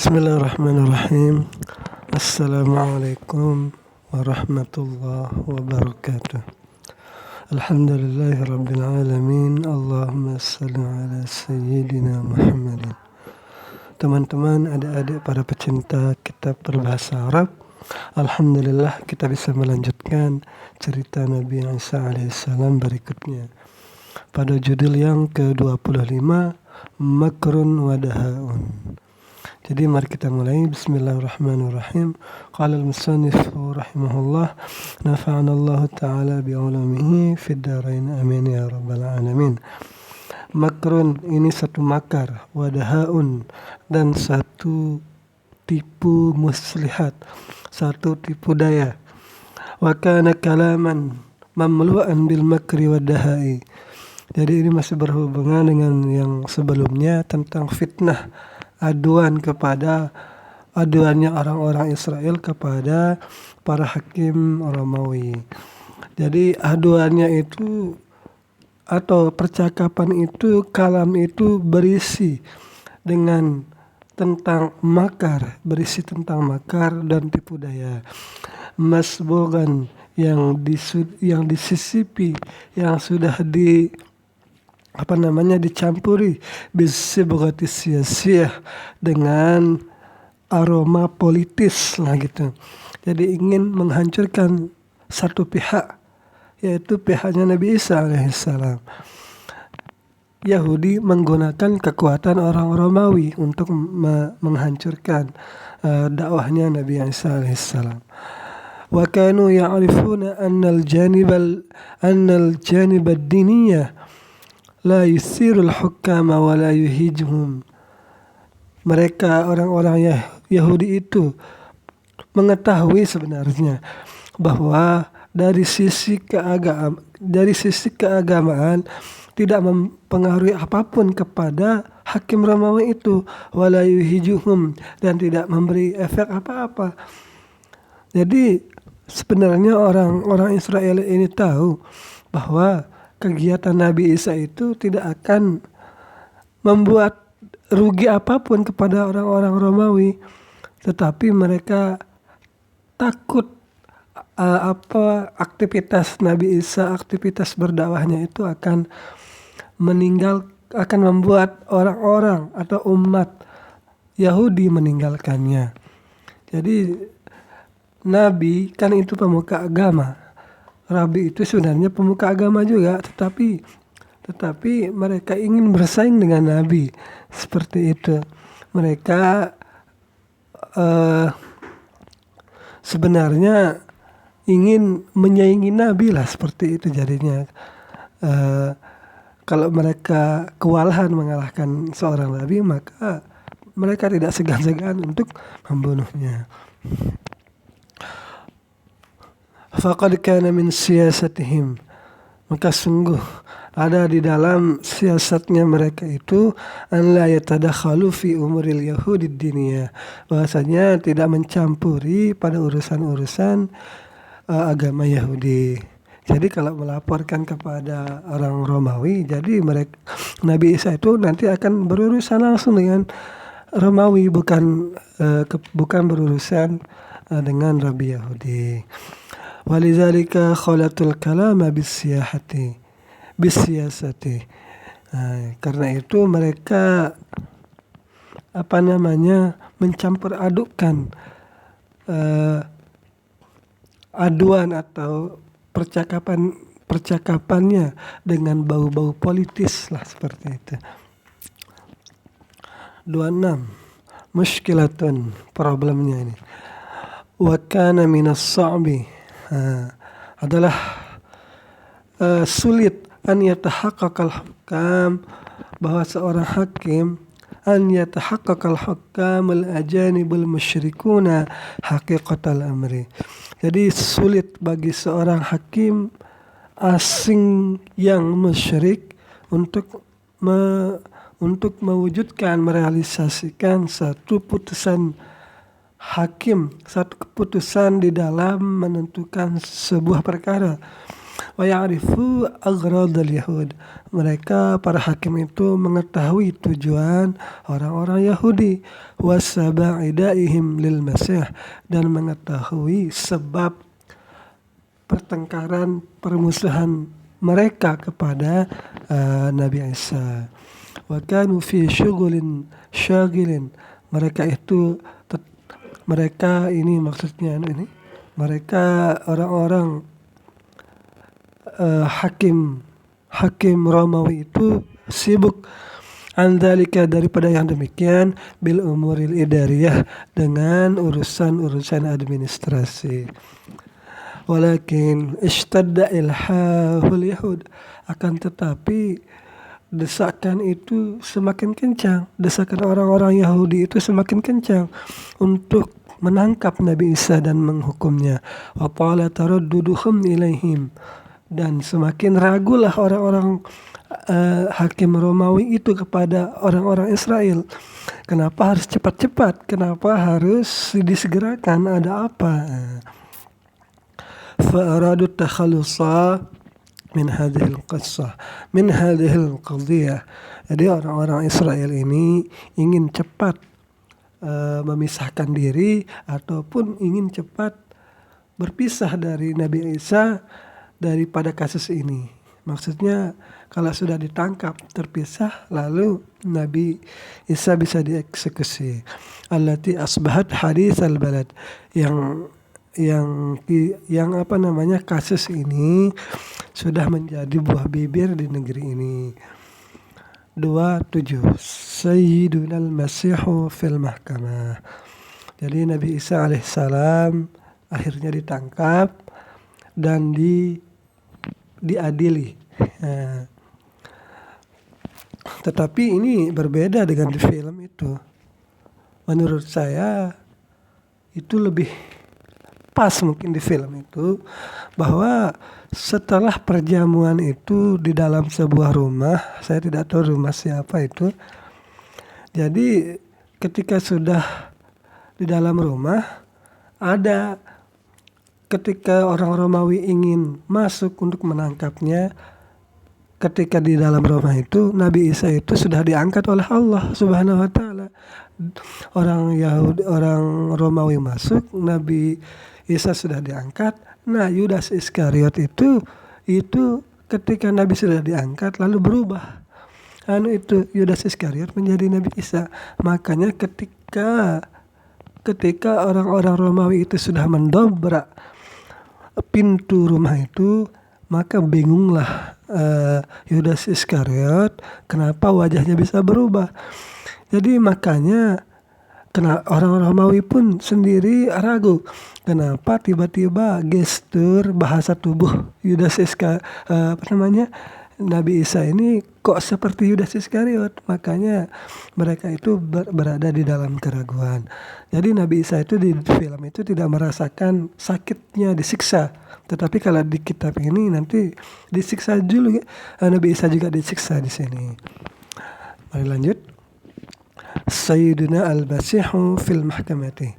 Bismillahirrahmanirrahim. Assalamualaikum warahmatullahi wabarakatuh. Alhamdulillahirabbil alamin. Allahumma shalli ala sayyidina Muhammadin. Teman-teman, adik-adik para pecinta kitab berbahasa Arab, alhamdulillah kita bisa melanjutkan cerita Nabi Isa alaihissalam berikutnya pada judul yang ke-25, Makrun wa Dahaun. Jadi mari kita mulai. Bismillahirrahmanirrahim. Qala al-musannif rahimahullah, nafa'anallahu ta'ala bi'ulumihi fid dharain amin ya rabbal alamin. Makrun ini satu makar, wadahaun dan satu tipu muslihat, satu tipu daya. Wa kana kalaman mamlu'an bil makri wadahai. Jadi ini masih berhubungan dengan yang sebelumnya tentang fitnah, aduannya orang-orang Israel kepada para hakim Romawi. Jadi aduannya itu atau percakapan itu, kalam itu berisi dengan tentang makar, berisi tentang makar dan tipu daya. Masbogan yang disisipi, yang sudah dicampuri bisibghati siyasiyah, dengan aroma politis lah gitu. Jadi ingin menghancurkan satu pihak, yaitu pihaknya Nabi Isa alaihissalam. Yahudi menggunakan kekuatan orang Romawi untuk menghancurkan dakwahnya Nabi Isa alaihissalam. Wa kanu ya'rifuna annal janib ad-diniyah la yusirul hukama wa la yuhijuhum. Mereka orang-orang Yahudi itu mengetahui sebenarnya bahwa dari sisi keagamaan tidak mempengaruhi apapun kepada hakim Romawi itu, wa la yuhijuhum, dan tidak memberi efek apa-apa. Jadi sebenarnya orang-orang Israel ini tahu bahwa kegiatan Nabi Isa itu tidak akan membuat rugi apapun kepada orang-orang Romawi, tetapi mereka takut aktivitas Nabi Isa, aktivitas berdakwahnya itu akan membuat orang-orang atau umat Yahudi meninggalkannya. Jadi Nabi kan itu pemuka agama. Rabi itu sebenarnya pemuka agama juga, tetapi mereka ingin bersaing dengan Nabi, seperti itu. Mereka sebenarnya ingin menyaingi Nabi lah, seperti itu jadinya. Kalau mereka kewalahan mengalahkan seorang Nabi, maka mereka tidak segan-segan untuk membunuhnya. Faqad kana min siyasatihim, maka sungguh ada di dalam siasatnya mereka itu, an la yatadakhalu fi umuril yahudi diniyah, bahwasanya tidak mencampuri pada urusan-urusan agama Yahudi. Jadi kalau melaporkan kepada orang Romawi, jadi Nabi Isa itu nanti akan berurusan langsung dengan Romawi, bukan berurusan dengan Rabi Yahudi. Walidzalika khalatul kalama bisiyasati. Karena itu mereka mencampur adukan aduan atau percakapannya dengan bau-bau politis lah, seperti itu. 26. Mushkilatun, problemnya ini. Wa kana minas sa'bi, adalah sulit an yatahaqqaqal hukam, bahwa seorang hakim an yatahaqqaqal hukam al-ajanibul musyrikuna haqiqatal amri. Jadi sulit bagi seorang hakim asing yang musyrik untuk mewujudkan, merealisasikan satu putusan hakim, satu keputusan di dalam menentukan sebuah perkara. Wa ya'rifu agradal Yahud. Mereka para hakim itu mengetahui tujuan orang-orang Yahudi. Wasaba'idaihim lil Masih, dan mengetahui sebab pertengkaran, permusuhan mereka kepada Nabi Isa. Wa kanu fi syughulin syagilin. Mereka orang-orang hakim Romawi itu sibuk andalika, daripada yang demikian, bil umuril idariyah, dengan urusan administrasi. Walakin ishtadda ilhahul Yahud, akan tetapi desakan itu semakin kencang, desakan orang-orang Yahudi itu semakin kencang untuk menangkap Nabi Isa dan menghukumnya. Wa qala taradduduhum ilaihim, dan semakin ragulah orang-orang hakim Romawi itu kepada orang-orang Israel. Kenapa harus cepat-cepat? Kenapa harus disegerakan? Ada apa? Fa'aradu takhalusa min hadhil qissah, min hadhil qadiyah. Jadi orang-orang Israel ini ingin cepat memisahkan diri ataupun ingin cepat berpisah dari Nabi Isa daripada kasus ini. Maksudnya kalau sudah ditangkap, terpisah, lalu Nabi Isa bisa dieksekusi. Allati asbahat haditsal balad, yang kasus ini sudah menjadi buah bibir di negeri ini. 27. Sayyidunal Masihu fil mahkamah. Jadi Nabi Isa alaihissalam akhirnya ditangkap dan diadili. Tetapi ini berbeda dengan di film itu. Menurut saya itu lebih pas mungkin di film itu, bahwa setelah perjamuan itu di dalam sebuah rumah, saya tidak tahu rumah siapa itu. Jadi ketika sudah di dalam rumah, ada ketika orang Romawi ingin masuk untuk menangkapnya, ketika di dalam rumah itu Nabi Isa itu sudah diangkat oleh Allah Subhanahu wa taala. Orang Romawi masuk, Nabi Isa sudah diangkat. Nah, Yudas Iskariot itu ketika Nabi sudah diangkat lalu berubah. Yudas Iskariot menjadi Nabi Isa. Makanya ketika orang-orang Romawi itu sudah mendobrak pintu rumah itu, maka bingunglah Yudas Iskariot kenapa wajahnya bisa berubah. Jadi makanya orang Romawi pun sendiri ragu, kenapa tiba-tiba gestur bahasa tubuh Nabi Isa ini kok seperti Yudas Iskariot. Makanya mereka itu berada di dalam keraguan. Jadi Nabi Isa itu di film itu tidak merasakan sakitnya disiksa. Tetapi kalau di kitab ini nanti disiksa juga. Nabi Isa juga disiksa di sini. Mari lanjut. Sayyiduna al-Masihu fil mahkamati.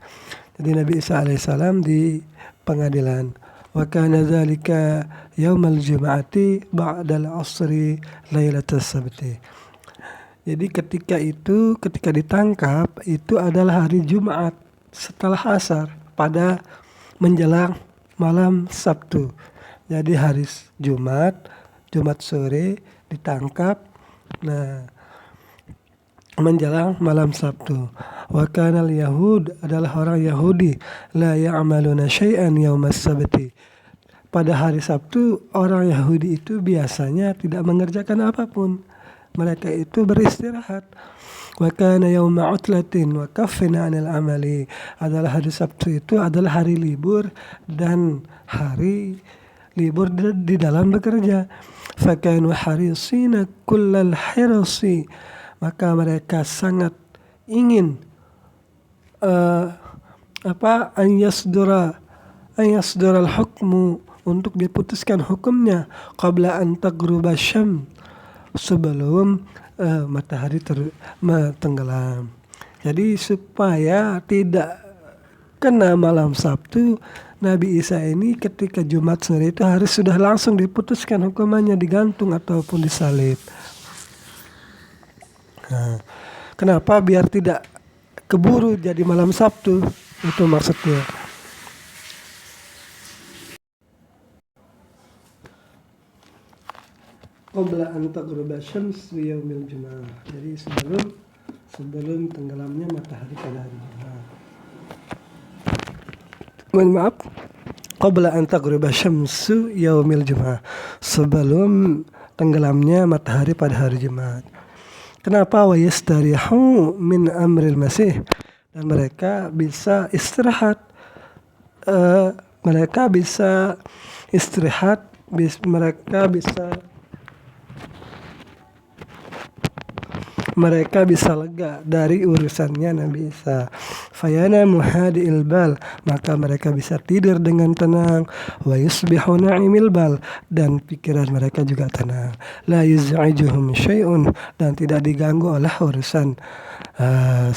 Jadi Nabi Isa alaihissalam di pengadilan. Wa kana dzalika yaumal jum'ati ba'dal 'asri lailatas sabti. Jadi ketika ditangkap itu adalah hari Jumat setelah asar, pada menjelang malam Sabtu. Jadi hari Jumat sore ditangkap. Nah, menjelang malam Sabtu. Wa kanal Yahud, adalah orang Yahudi, la ya'maluna syai'an yaumas sabti. Pada hari Sabtu orang Yahudi itu biasanya tidak mengerjakan apapun. Mereka itu beristirahat. Wa kana yauma utlatin wa kaffin 'anil amali. Adalah hari Sabtu itu adalah hari libur dan hari libur di dalam bekerja. Fa kanu harisina kullal hirsi. Maka mereka sangat ingin an yasdura al-hukmu, untuk diputuskan hukumnya, qabla an taghruba syam, sebelum matahari tenggelam. Jadi supaya tidak Karena malam Sabtu Nabi Isa ini ketika Jumat sore itu harus sudah langsung diputuskan hukumannya, digantung ataupun disalib. Nah, kenapa? Biar tidak keburu jadi malam Sabtu, itu maksudnya. Qabla an taghruba syams fi yaumil jumu'ah. Jadi sebelum tenggelamnya matahari pada hari Jumat. Mohon maaf. Qabla an taghruba syamsu yaumil jumu'ah. Sebelum tenggelamnya matahari pada hari Jumat. Kenapa? Wa yastarihu min amril masih. Dan mereka bisa istirahat. Mereka bisa lega dari urusannya Nabi Isa. Fayana muhadi'il bal, maka mereka bisa tidur dengan tenang. Wa yusbihu na'imil bal, dan pikiran mereka juga tenang. La yuz'ijuhum syai'un, dan tidak diganggu oleh urusan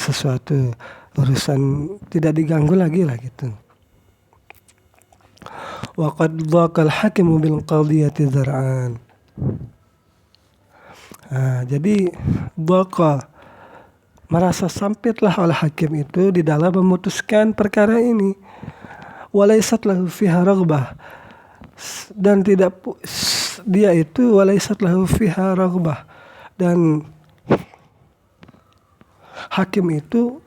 sesuatu. Urusan tidak diganggu lagi lah gitu. Wa qad dhaqal hakimu bil qadiyati zar'an. Jadi merasa sempitlah oleh hakim itu di dalam memutuskan perkara ini. Walaysat lahu fiha raghbah, dan dia itu walaysat lahu fiha raghbah, dan hakim itu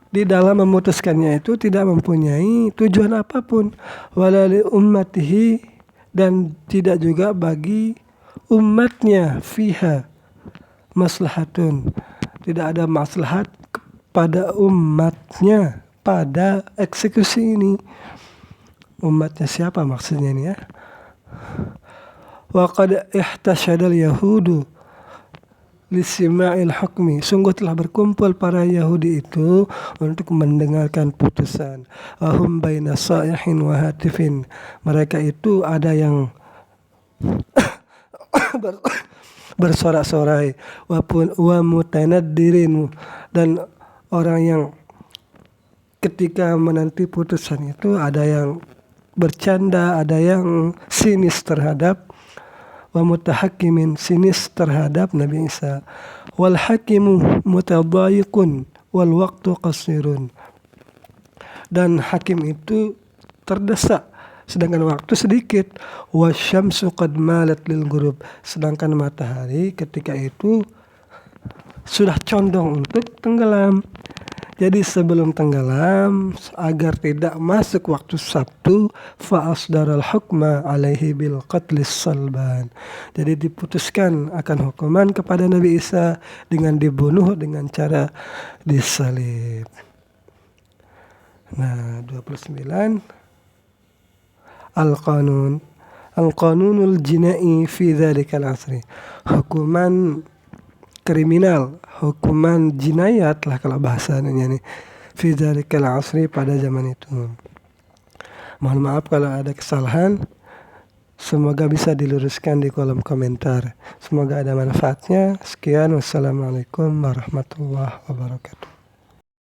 di dalam memutuskannya itu tidak mempunyai tujuan apapun. Wala li ummatihi, dan tidak juga bagi umatnya fiha maslahatun, tidak ada maslahat pada umatnya pada eksekusi ini. Umatnya siapa maksudnya ini ya? Wa qad ihtasyadal yahudu lisima'il hukmi, sungguh telah berkumpul para Yahudi itu untuk mendengarkan putusan. Ahum baina sa'ihin wa hatifin, mereka itu ada yang bersorak-sorai, wa mutanaddirin, dan orang yang ketika menanti putusan itu ada yang bercanda, ada yang sinis terhadap, wa mutahakkimin, sinis terhadap Nabi Isa. Wal hakimu mutadhayiqun wal waqtu qasirun, dan hakim itu terdesak sedangkan waktu sedikit. Wasyamsu qad malat lil ghurub, sedangkan matahari ketika itu sudah condong untuk tenggelam. Jadi sebelum tenggelam, agar tidak masuk waktu Sabtu, fa asdaral hukma alaihi bil qatlis salban, jadi diputuskan akan hukuman kepada Nabi Isa dengan dibunuh dengan cara disalib. Nah, 29 Al-Qanunul Jina'i fi dzalikal asri, hukuman kriminal, hukuman jinayat lah kalau bahasanya nih, fi dzalikal asri, pada zaman itu. Mohon maaf kalau ada kesalahan, semoga bisa diluruskan di kolom komentar. Semoga ada manfaatnya. Sekian, wassalamualaikum warahmatullahi wabarakatuh.